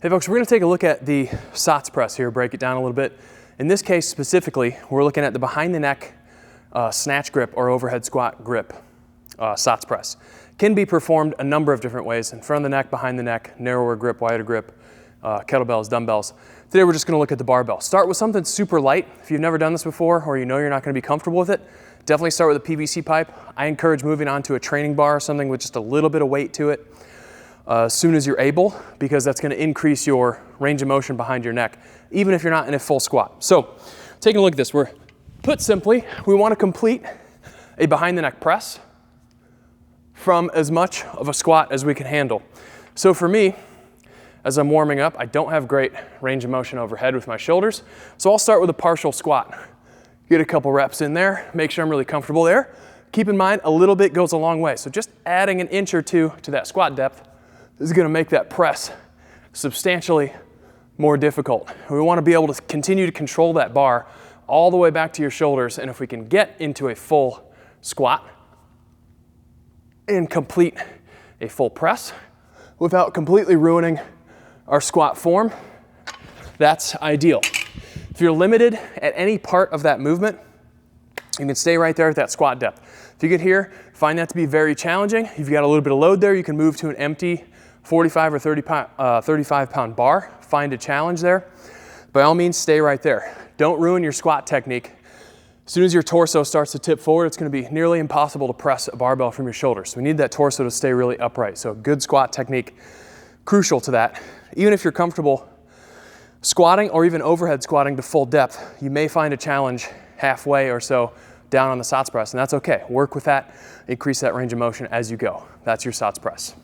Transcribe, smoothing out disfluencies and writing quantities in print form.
Hey folks, we're gonna take a look at the Sots press here, break it down a little bit. In this case specifically, we're looking at the behind the neck snatch grip or overhead squat grip Sots press. Can be performed a number of different ways: in front of the neck, behind the neck, narrower grip, wider grip, kettlebells, dumbbells. Today we're just gonna look at the barbell. Start with something super light. If you've never done this before or you know you're not gonna be comfortable with it, definitely start with a PVC pipe. I encourage moving on to a training bar or something with just a little bit of weight to it as soon as you're able, because that's gonna increase your range of motion behind your neck, even if you're not in a full squat. So taking a look at this, we're put simply, we wanna complete a behind the neck press from as much of a squat as we can handle. So for me, as I'm warming up, I don't have great range of motion overhead with my shoulders, so I'll start with a partial squat. Get a couple reps in there, make sure I'm really comfortable there. Keep in mind, a little bit goes a long way, so just adding an inch or two to that squat depth is gonna make that press substantially more difficult. We wanna be able to continue to control that bar all the way back to your shoulders, and if we can get into a full squat and complete a full press without completely ruining our squat form, that's ideal. If you're limited at any part of that movement, you can stay right there at that squat depth. If you get here, find that to be very challenging, you've got a little bit of load there, you can move to an empty 45 or 35 pound bar, find a challenge there. By all means, stay right there. Don't ruin your squat technique. As soon as your torso starts to tip forward, it's gonna be nearly impossible to press a barbell from your shoulders. So we need that torso to stay really upright. So good squat technique, crucial to that. Even if you're comfortable squatting or even overhead squatting to full depth, you may find a challenge halfway or so down on the Sots press, and that's okay. Work with that, increase that range of motion as you go. That's your Sots press.